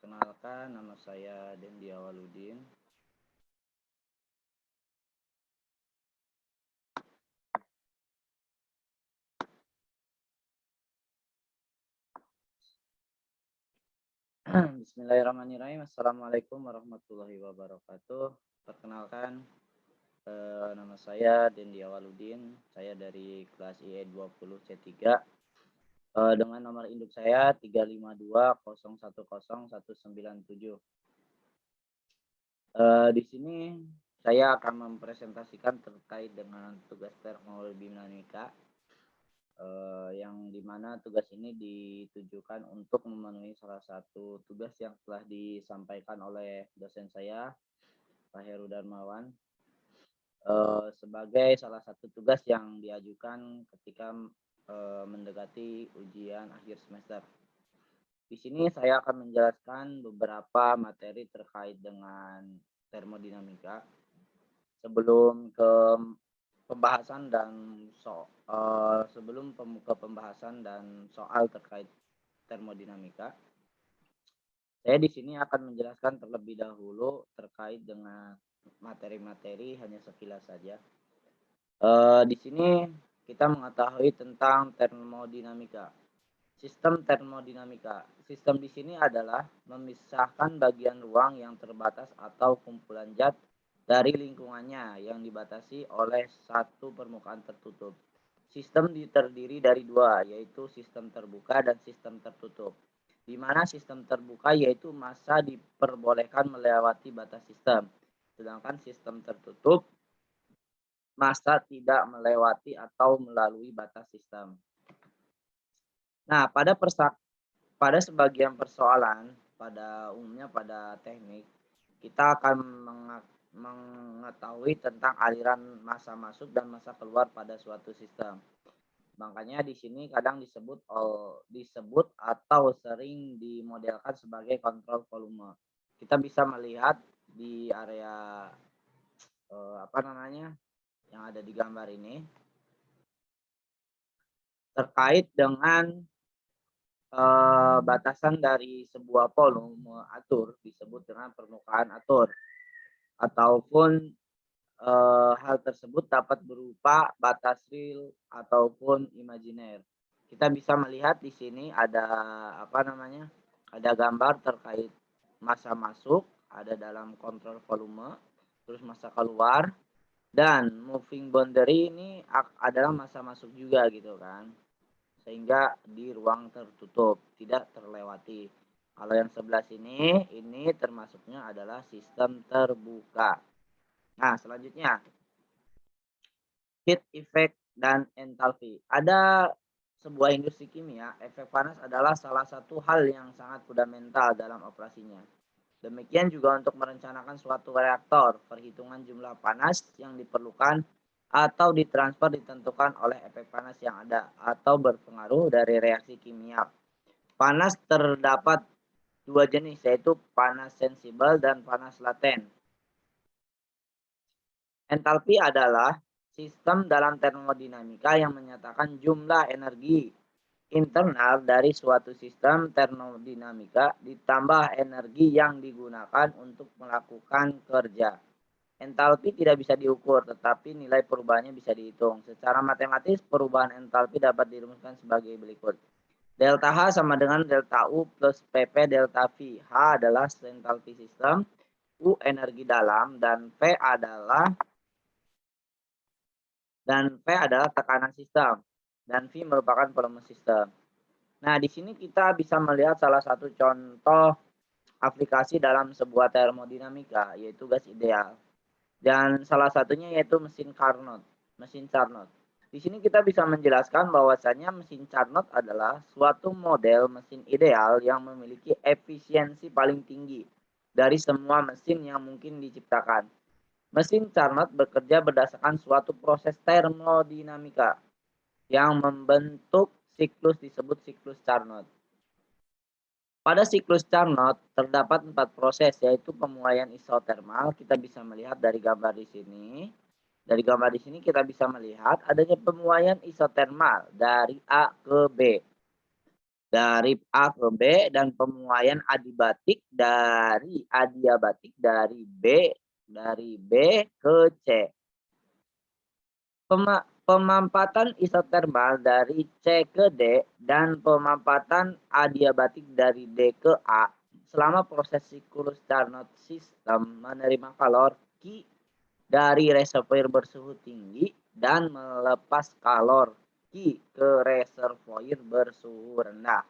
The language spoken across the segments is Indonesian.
Perkenalkan, nama saya Dendi Awaludin. Bismillahirrahmanirrahim. Assalamualaikum warahmatullahi wabarakatuh. Perkenalkan, nama saya Dendi Awaludin. Saya dari kelas IE 20 C3. Dengan nomor induk saya 352010197. Di sini saya akan mempresentasikan terkait dengan tugas termodinamika, yang dimana tugas ini ditujukan untuk memenuhi salah satu tugas yang telah disampaikan oleh dosen saya, Pak Heru Darmawan, sebagai salah satu tugas yang diajukan ketika mendekati ujian akhir semester. Di sini saya akan menjelaskan beberapa materi terkait dengan termodinamika. Sebelum ke pembahasan dan sebelum ke pembahasan dan soal terkait termodinamika, saya di sini akan menjelaskan terlebih dahulu terkait dengan materi-materi hanya sekilas saja. Di sini kita mengetahui tentang termodinamika. Sistem termodinamika. Sistem di sini adalah memisahkan bagian ruang yang terbatas atau kumpulan zat dari lingkungannya yang dibatasi oleh satu permukaan tertutup. Sistem terdiri dari dua, yaitu sistem terbuka dan sistem tertutup. Di mana sistem terbuka yaitu massa diperbolehkan melewati batas sistem, sedangkan sistem tertutup massa tidak melewati atau melalui batas sistem. Nah, pada sebagian persoalan, pada umumnya pada teknik, kita akan mengetahui tentang aliran massa masuk dan massa keluar pada suatu sistem. Makanya di sini kadang disebut atau sering dimodelkan sebagai kontrol volume. Kita bisa melihat di area yang ada di gambar ini terkait dengan batasan dari sebuah volume atur disebut dengan permukaan atur, ataupun hal tersebut dapat berupa batas real ataupun imajiner. Kita bisa melihat di sini ada ada gambar terkait massa masuk, ada dalam kontrol volume, terus massa keluar, dan moving boundary ini adalah massa masuk juga gitu kan, sehingga di ruang tertutup tidak terlewati. Kalau yang sebelah sini ini termasuknya adalah sistem terbuka. Nah, selanjutnya heat effect dan enthalpy. Ada sebuah industri kimia, efek panas adalah salah satu hal yang sangat fundamental dalam operasinya. Demikian juga untuk merencanakan suatu reaktor, perhitungan jumlah panas yang diperlukan atau ditransfer ditentukan oleh efek panas yang ada atau berpengaruh dari reaksi kimia. Panas terdapat dua jenis, yaitu panas sensibel dan panas laten. Entalpi adalah sistem dalam termodinamika yang menyatakan jumlah energi internal dari suatu sistem termodinamika ditambah energi yang digunakan untuk melakukan kerja. Entalpi tidak bisa diukur, tetapi nilai perubahannya bisa dihitung. Secara matematis, perubahan entalpi dapat dirumuskan sebagai berikut. Delta H sama dengan delta U plus PP delta V. H adalah entalpi sistem, U energi dalam, dan V adalah tekanan sistem, dan V merupakan volume sistem. Nah, di sini kita bisa melihat salah satu contoh aplikasi dalam sebuah termodinamika, yaitu gas ideal. Dan salah satunya yaitu mesin Carnot. Di sini kita bisa menjelaskan bahwasannya mesin Carnot adalah suatu model mesin ideal yang memiliki efisiensi paling tinggi dari semua mesin yang mungkin diciptakan. Mesin Carnot bekerja berdasarkan suatu proses termodinamika yang membentuk siklus disebut siklus Carnot. Pada siklus Carnot terdapat 4 proses, yaitu pemulaian isotermal. Kita bisa melihat dari gambar di sini. Dari gambar di sini kita bisa melihat adanya pemulaian isotermal dari A ke B. dari A ke B dan pemuaian adiabatik dari B ke C. Pemampatan isotermal dari C ke D dan pemampatan adiabatik dari D ke A selama proses siklus Carnot system menerima kalor Q dari reservoir bersuhu tinggi dan melepas kalor Q ke reservoir bersuhu rendah.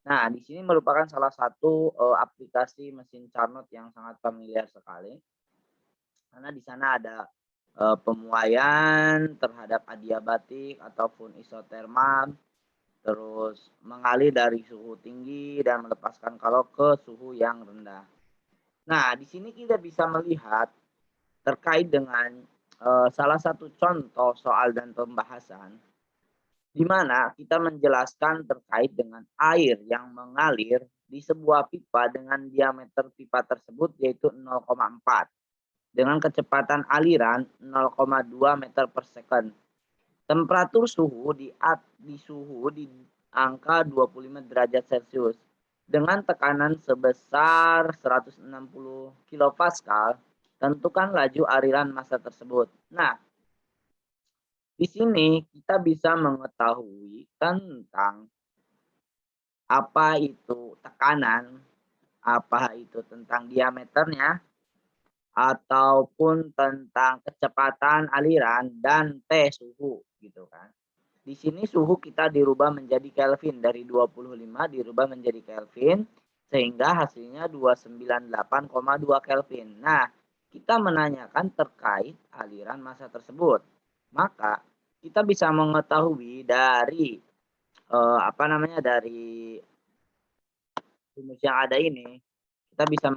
Nah, di sini merupakan salah satu aplikasi mesin Carnot yang sangat familiar sekali. Karena di sana ada pemuaian terhadap adiabatik ataupun isotermal, terus mengalir dari suhu tinggi dan melepaskan kalor ke suhu yang rendah. Nah, di sini kita bisa melihat terkait dengan salah satu contoh soal dan pembahasan di mana kita menjelaskan terkait dengan air yang mengalir di sebuah pipa dengan diameter pipa tersebut yaitu 0,4 dengan kecepatan aliran 0,2 meter per second. Temperatur suhu di angka 25 derajat Celcius dengan tekanan sebesar 160 kilopascal. Tentukan laju aliran massa tersebut. Nah, di sini kita bisa mengetahui tentang apa itu tekanan, apa itu tentang diameternya, ataupun tentang kecepatan aliran dan T suhu gitu kan. Di sini suhu kita dirubah menjadi Kelvin, dari 25 dirubah menjadi Kelvin sehingga hasilnya 298,2 Kelvin. Nah, kita menanyakan terkait aliran massa tersebut. Maka kita bisa mengetahui dari dari rumus yang ada ini, kita bisa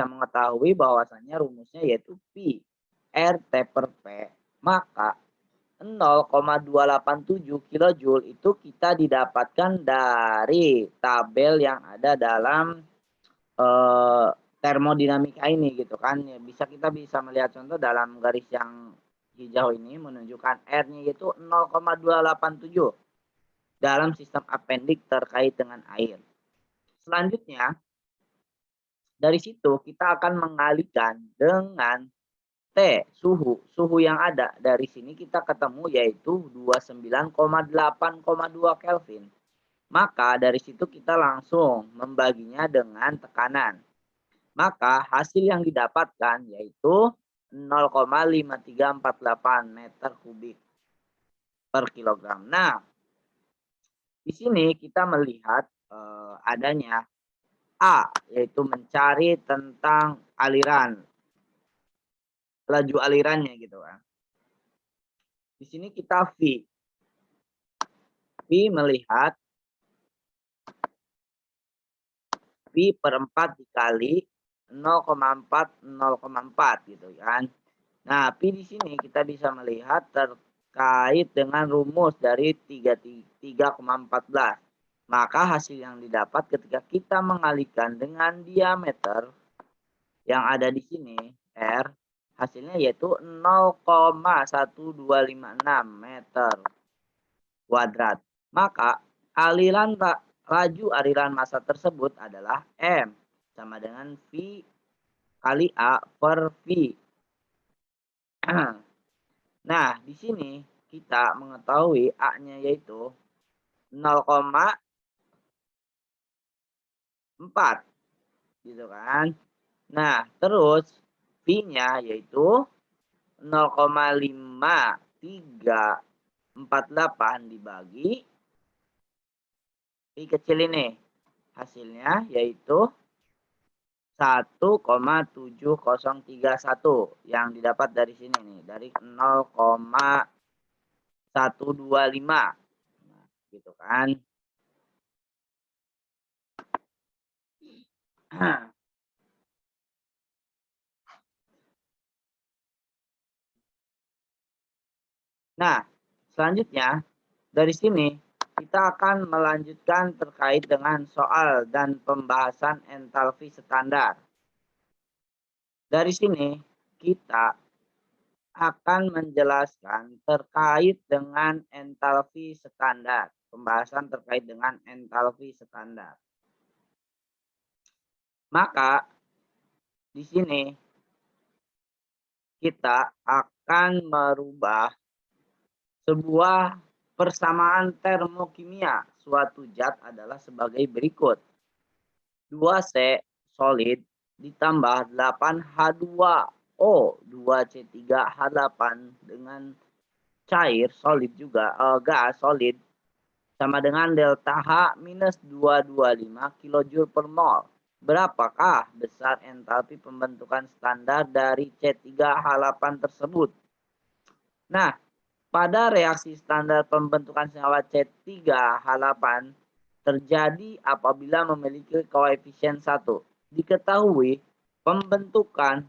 mengetahui bahwasannya rumusnya yaitu Pi RT per P, maka 0,287 kilojoule itu kita didapatkan dari tabel yang ada dalam termodinamika ini gitu kan. Ya, kita bisa melihat contoh dalam garis yang hijau ini menunjukkan R-nya yaitu 0,287 dalam sistem apendik terkait dengan air. Selanjutnya, dari situ kita akan mengalihkan dengan T, suhu yang ada. Dari sini kita ketemu yaitu 29,8,2 Kelvin. Maka dari situ kita langsung membaginya dengan tekanan. Maka hasil yang didapatkan yaitu 0,5348 meter kubik per kilogram. Nah, di sini kita melihat adanya A, yaitu mencari tentang aliran, laju alirannya gitu kan. Di sini kita V melihat V per 4 dikali 0,4 0,4 gitu kan. Nah, P di sini kita bisa melihat terkait dengan rumus dari 3,14. Maka hasil yang didapat ketika kita mengalihkan dengan diameter yang ada di sini R, hasilnya yaitu 0,1256 meter kuadrat. Maka laju aliran massa tersebut adalah M sama dengan V kali A per V. Nah, di sini kita mengetahui A-nya yaitu 0,4 gitu kan. Nah, terus V-nya yaitu 0,5348 dibagi V kecil ini. Hasilnya yaitu 1,7031 yang didapat dari sini nih, dari 0,125. Nah, gitu kan. Nah, selanjutnya dari sini kita akan melanjutkan terkait dengan soal dan pembahasan entalpi standar. Dari sini kita akan menjelaskan terkait dengan entalpi standar. pembahasan terkait dengan entalpi standar. Maka di sini kita akan merubah sebuah persamaan termokimia suatu zat adalah sebagai berikut. 2C solid ditambah 8H2O 2C3H8 dengan cair solid juga gas solid sama dengan delta H minus 225 kJ per mol. Berapakah besar entalpi pembentukan standar dari C3H8 tersebut? Nah, pada reaksi standar pembentukan senyawa C3H8 terjadi apabila memiliki koefisien 1. Diketahui pembentukan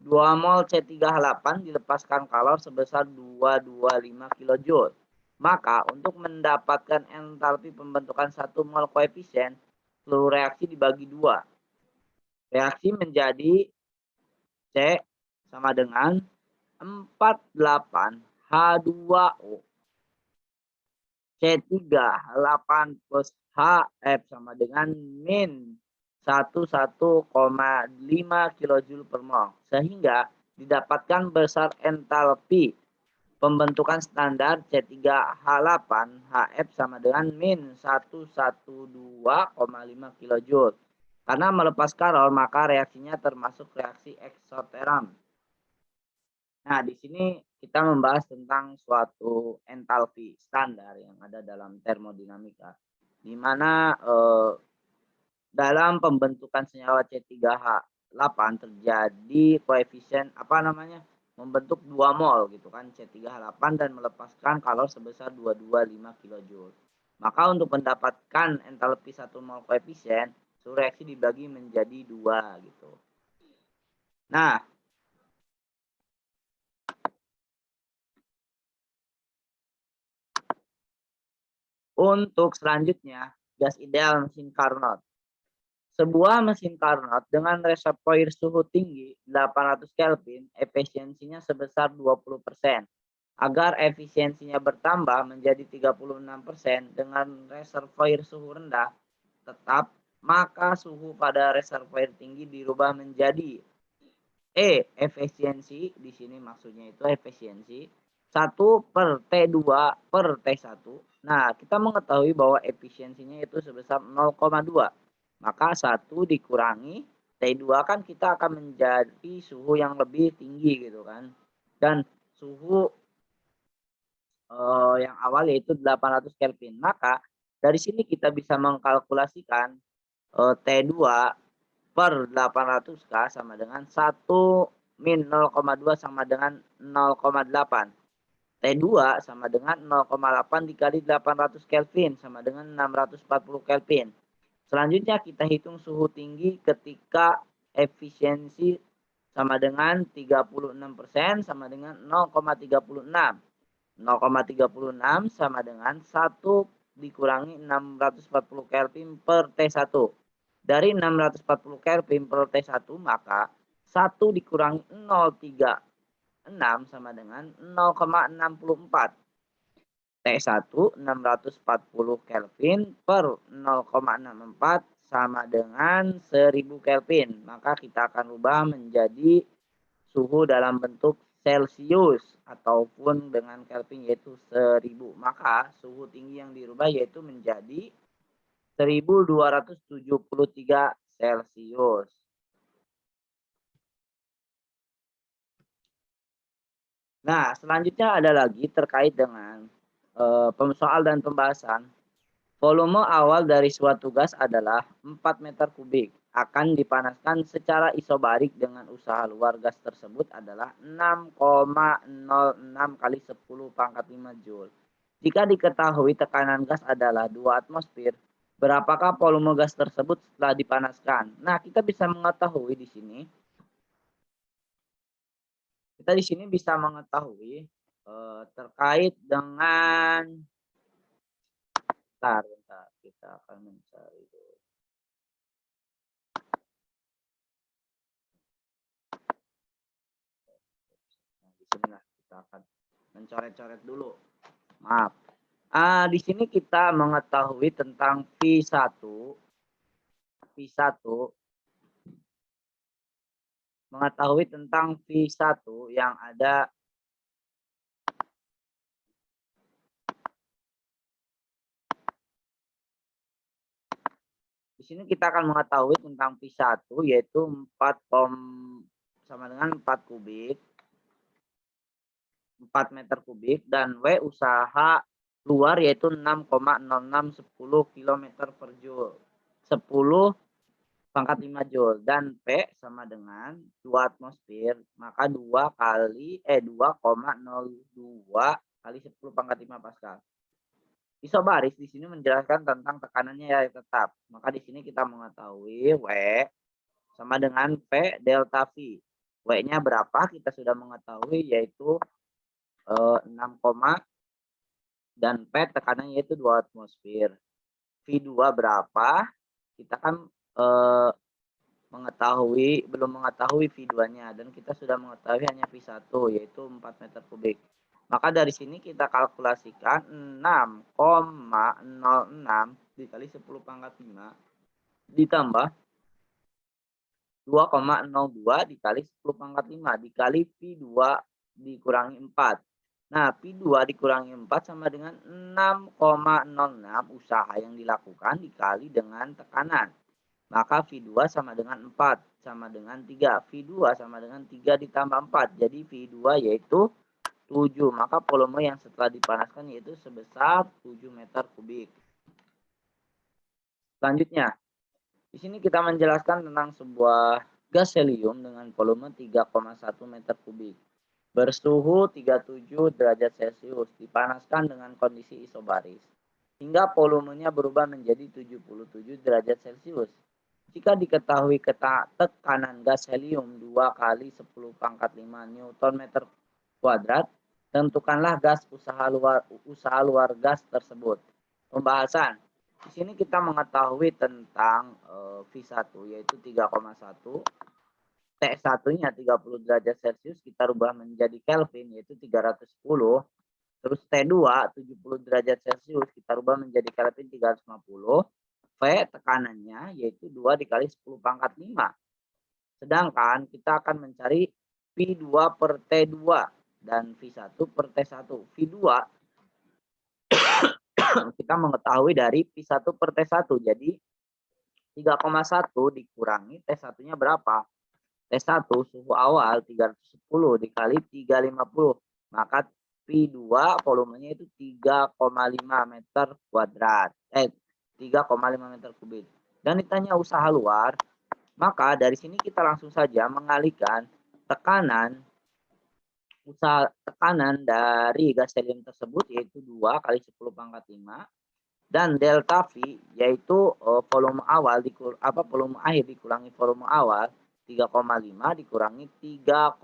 2 mol C3H8 dilepaskan kalor sebesar 225 kJ. Maka untuk mendapatkan entalpi pembentukan 1 mol koefisien, seluruh reaksi dibagi 2. Reaksi menjadi C sama dengan 48H2O. C3H8 plus HF sama dengan min 11,5 kJ per mol. Sehingga didapatkan besar entalpi pembentukan standar C3H8 HF sama dengan min 112,5 kJ. Karena melepas kalor, maka reaksinya termasuk reaksi eksoteram. Nah, di sini kita membahas tentang suatu entalpi standar yang ada dalam termodinamika, di mana dalam pembentukan senyawa C3H8 terjadi koefisien membentuk 2 mol gitu kan C3H8 dan melepaskan kalor sebesar 225 kJ. Maka untuk mendapatkan entalpi 1 mol koefisien, suhu reaksi dibagi menjadi 2 gitu. Nah, untuk selanjutnya, gas ideal mesin Carnot. Sebuah mesin Carnot dengan reservoir suhu tinggi 800 Kelvin, efisiensinya sebesar 20%. Agar efisiensinya bertambah menjadi 36% dengan reservoir suhu rendah tetap, maka suhu pada reservoir tinggi dirubah menjadi efisiensi, di sini maksudnya itu efisiensi 1/T2 per T1. Nah, kita mengetahui bahwa efisiensinya itu sebesar 0,2. Maka 1 dikurangi T2 kan kita akan menjadi suhu yang lebih tinggi gitu kan. Dan suhu yang awal yaitu 800 Kelvin. Maka dari sini kita bisa mengkalkulasikan T2 per 800K sama dengan 1 min 0,2 sama dengan 0,8. T2 sama dengan 0,8 dikali 800 Kelvin sama dengan 640 Kelvin. Selanjutnya kita hitung suhu tinggi ketika efisiensi sama dengan 36% sama dengan 0,36. 0,36 sama dengan 1 dikurangi 640 Kelvin per T1. Dari 640 Kelvin per T1 maka 1 dikurangi 0,36 sama dengan 0,64. T1 640 Kelvin per 0,64 sama dengan 1000 Kelvin. Maka kita akan ubah menjadi suhu dalam bentuk Celcius ataupun dengan Kelvin yaitu 1000. Maka suhu tinggi yang dirubah yaitu menjadi 1273 Celcius. Nah, selanjutnya ada lagi terkait dengan soal dan pembahasan. Volume awal dari suatu gas adalah 4 meter kubik. Akan dipanaskan secara isobarik dengan usaha luar gas tersebut adalah 6,06 kali 10 pangkat 5 Joule. Jika diketahui tekanan gas adalah 2 atmosfer, berapakah volume gas tersebut setelah dipanaskan? Nah, kita bisa mengetahui di sini. Kita di sini bisa mengetahui terkait dengan bentar, kita akan mencari dulu. Nah, di sini kita akan mencoret-coret dulu. Maaf. Di sini kita mengetahui tentang V1 mengetahui tentang V1 yang ada di sini kita akan mengetahui tentang V1 yaitu 4 meter kubik dan W usaha luar yaitu 6,0610 km per joule. 10 pangkat 5 joule dan P sama dengan 2 atmosfer, maka 2,02 kali 10 pangkat 5 Pascal. Isobaris di sini menjelaskan tentang tekanannya yang tetap. Maka di sini kita mengetahui W sama dengan P delta V. W-nya berapa? Kita sudah mengetahui yaitu 6, dan P tekanannya yaitu 2 atmosfer. V2 berapa? Kita kan belum mengetahui V2-nya dan kita sudah mengetahui hanya V1 yaitu 4 meter kubik. Maka dari sini kita kalkulasikan 6,06 dikali 10 pangkat 5 ditambah 2,02 dikali 10 pangkat 5 dikali V2 dikurangi 4. Nah, P2 dikurangi 4 sama dengan 6,06 usaha yang dilakukan dikali dengan tekanan. Maka V2 sama dengan 4 sama dengan 3. V2 sama dengan 3 ditambah 4. Jadi V2 yaitu 7. Maka volume yang setelah dipanaskan yaitu sebesar 7 meter kubik. Selanjutnya, di sini kita menjelaskan tentang sebuah gas helium dengan volume 3,1 meter kubik. Bersuhu 37 derajat Celcius, dipanaskan dengan kondisi isobaris. Hingga volumenya berubah menjadi 77 derajat Celcius. Jika diketahui tekanan gas helium 2 kali 10 pangkat 5 Newton meter kuadrat, tentukanlah gas usaha luar gas tersebut. Pembahasan. Di sini kita mengetahui tentang V1 yaitu 3,1. T1-nya 30 derajat Celcius kita rubah menjadi Kelvin yaitu 310. Terus T2 70 derajat Celcius kita rubah menjadi Kelvin 350. V tekanannya yaitu 2 dikali 10 pangkat 5. Sedangkan kita akan mencari V2 per T2 dan V1 per T1. V2 kita mengetahui dari V1 per T1. Jadi 3,1 dikurangi T1-nya berapa? T1 suhu awal 310 dikali 350. Maka V2 volumenya itu 3,5 meter kuadrat. 3,5 meter kubik. Dan ditanya usaha luar, maka dari sini kita langsung saja mengalihkan tekanan dari gas helium tersebut yaitu 2 kali 10 pangkat 5 dan delta V yaitu volume akhir dikurangi volume awal 3,5 dikurangi 3,1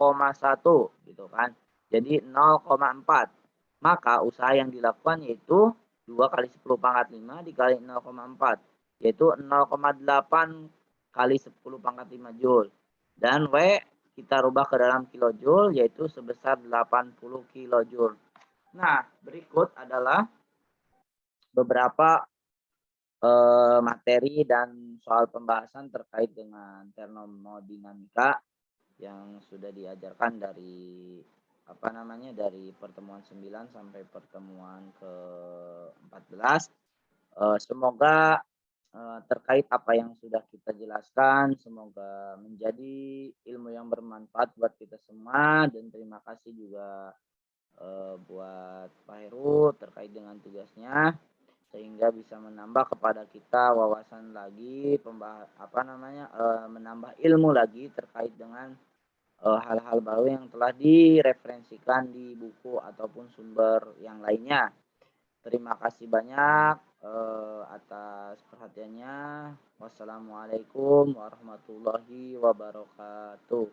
gitu kan. Jadi 0,4. Maka usaha yang dilakukan yaitu 2 kali 10 pangkat 5 dikali 0,4 yaitu 0,8 kali 10 pangkat 5 Joule. Dan W kita rubah ke dalam kilojoule yaitu sebesar 80 kilojoule. Nah, berikut adalah beberapa materi dan soal pembahasan terkait dengan termodinamika yang sudah diajarkan dari dari pertemuan 9 sampai pertemuan ke-14. Semoga terkait apa yang sudah kita jelaskan semoga menjadi ilmu yang bermanfaat buat kita semua dan terima kasih juga buat Pak Heru terkait dengan tugasnya sehingga bisa menambah kepada kita wawasan lagi menambah ilmu lagi terkait dengan hal-hal baru yang telah direferensikan di buku ataupun sumber yang lainnya. Terima kasih banyak atas perhatiannya. Wassalamualaikum warahmatullahi wabarakatuh.